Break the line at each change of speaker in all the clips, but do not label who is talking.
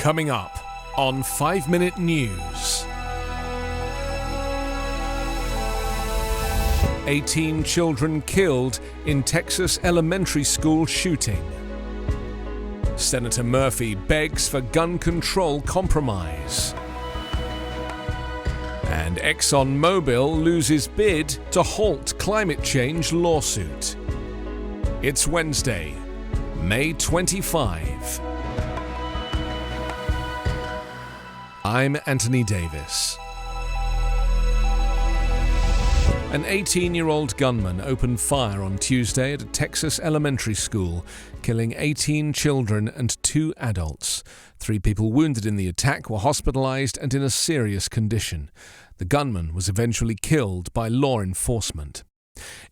Coming up on 5 Minute News. 18 children killed in Texas elementary school shooting. Senator Murphy begs for gun control compromise. And ExxonMobil loses bid to halt climate change lawsuit. It's Wednesday, May 25. I'm Anthony Davis. An 18-year-old gunman opened fire on Tuesday at a Texas elementary school, killing 18 children and 2 adults. 3 people wounded in the attack were hospitalized and in a serious condition. The gunman was eventually killed by law enforcement.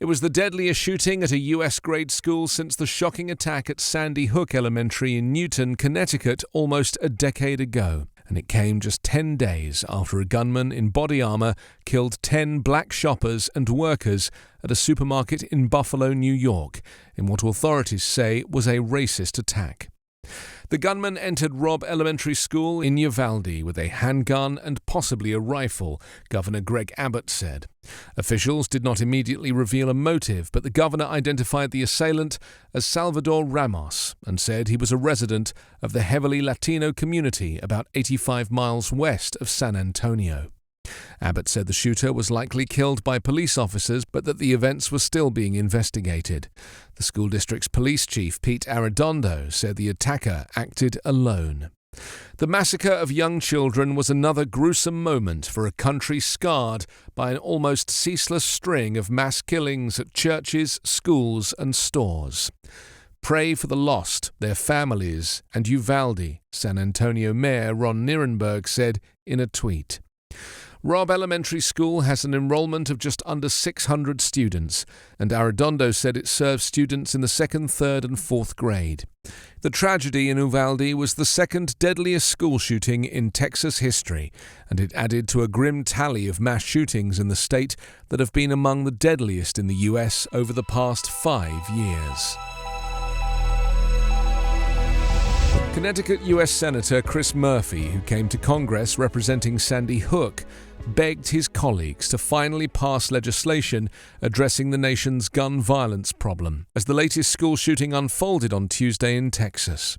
It was the deadliest shooting at a U.S. grade school since the shocking attack at Sandy Hook Elementary in Newton, Connecticut, almost a decade ago. And it came just 10 days after a gunman in body armor killed 10 black shoppers and workers at a supermarket in Buffalo, New York, in what authorities say was a racist attack. The gunman entered Robb Elementary School in Uvalde with a handgun and possibly a rifle, Governor Greg Abbott said. Officials did not immediately reveal a motive, but the governor identified the assailant as Salvador Ramos and said he was a resident of the heavily Latino community about 85 miles west of San Antonio. Abbott said the shooter was likely killed by police officers, but that the events were still being investigated. The school district's police chief, Pete Arredondo, said the attacker acted alone. The massacre of young children was another gruesome moment for a country scarred by an almost ceaseless string of mass killings at churches, schools, and stores. Pray for the lost, their families, and Uvalde, San Antonio Mayor Ron Nirenberg said in a tweet. Robb Elementary School has an enrollment of just under 600 students, and Arredondo said it serves students in the 2nd, 3rd and 4th grade. The tragedy in Uvalde was the second deadliest school shooting in Texas history, and it added to a grim tally of mass shootings in the state that have been among the deadliest in the U.S. over the past 5 years. Connecticut U.S. Senator Chris Murphy, who came to Congress representing Sandy Hook, begged his colleagues to finally pass legislation addressing the nation's gun violence problem as the latest school shooting unfolded on Tuesday in Texas.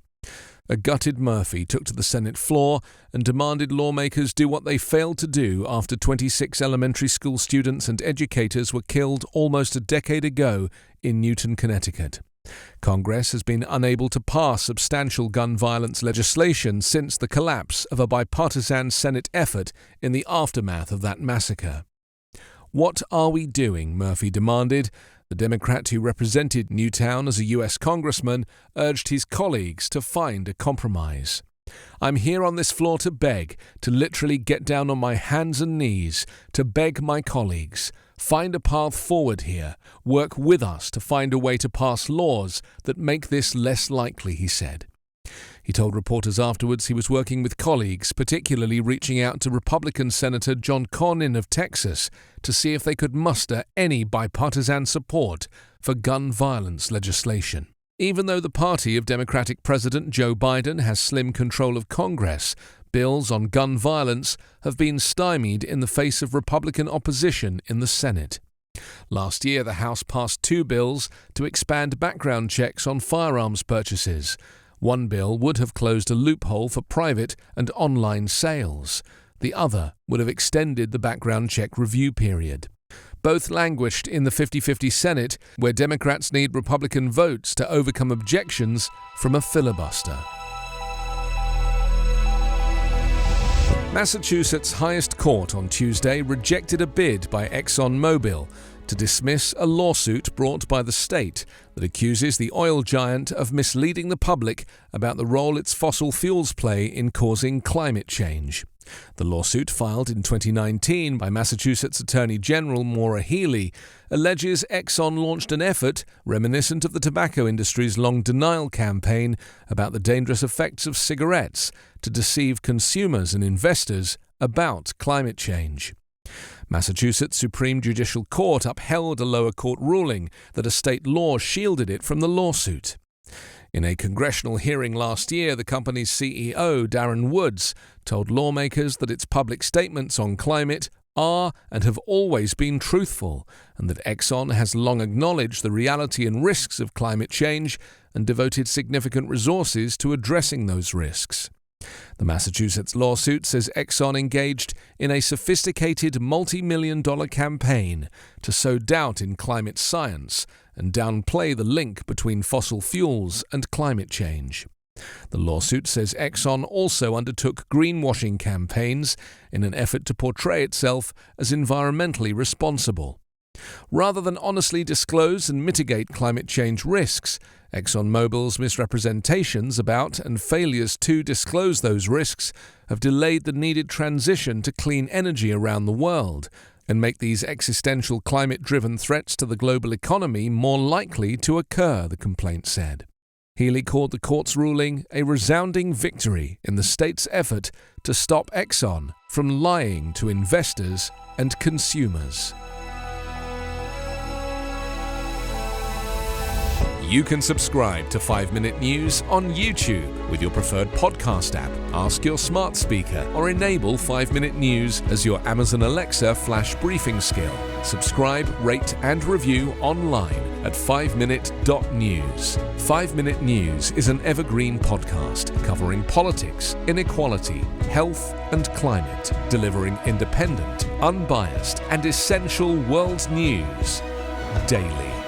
A gutted Murphy took to the Senate floor and demanded lawmakers do what they failed to do after 26 elementary school students and educators were killed almost a decade ago in Newton, Connecticut. Congress has been unable to pass substantial gun violence legislation since the collapse of a bipartisan Senate effort in the aftermath of that massacre. What are we doing? Murphy demanded. The Democrat who represented Newtown as a U.S. congressman urged his colleagues to find a compromise. I'm here on this floor to beg, to literally get down on my hands and knees, to beg my colleagues. Find a path forward here. Work with us to find a way to pass laws that make this less likely, he said. He told reporters afterwards he was working with colleagues, particularly reaching out to Republican Senator John Cornyn of Texas to see if they could muster any bipartisan support for gun violence legislation. Even though the party of Democratic President Joe Biden has slim control of Congress, bills on gun violence have been stymied in the face of Republican opposition in the Senate. Last year, the House passed 2 bills to expand background checks on firearms purchases. One bill would have closed a loophole for private and online sales. The other would have extended the background check review period. Both languished in the 50-50 Senate, where Democrats need Republican votes to overcome objections from a filibuster. Massachusetts' highest court on Tuesday rejected a bid by ExxonMobil to dismiss a lawsuit brought by the state that accuses the oil giant of misleading the public about the role its fossil fuels play in causing climate change. The lawsuit, filed in 2019 by Massachusetts Attorney General Maura Healey, alleges Exxon launched an effort reminiscent of the tobacco industry's long denial campaign about the dangerous effects of cigarettes to deceive consumers and investors about climate change. Massachusetts Supreme Judicial Court upheld a lower court ruling that a state law shielded it from the lawsuit. In a congressional hearing last year, the company's CEO, Darren Woods, told lawmakers that its public statements on climate are and have always been truthful, and that Exxon has long acknowledged the reality and risks of climate change and devoted significant resources to addressing those risks. The Massachusetts lawsuit says Exxon engaged in a sophisticated multi-million-dollar campaign to sow doubt in climate science and downplay the link between fossil fuels and climate change. The lawsuit says Exxon also undertook greenwashing campaigns in an effort to portray itself as environmentally responsible. Rather than honestly disclose and mitigate climate change risks, ExxonMobil's misrepresentations about and failures to disclose those risks have delayed the needed transition to clean energy around the world and make these existential climate-driven threats to the global economy more likely to occur, the complaint said. Healy called the court's ruling a resounding victory in the state's effort to stop Exxon from lying to investors and consumers. You can subscribe to 5 Minute News on YouTube with your preferred podcast app. Ask your smart speaker or enable 5 Minute News as your Amazon Alexa flash briefing skill. Subscribe, rate and review online at 5minute.news. 5 Minute News is an Evergreen podcast covering politics, inequality, health and climate, delivering independent, unbiased and essential world news daily.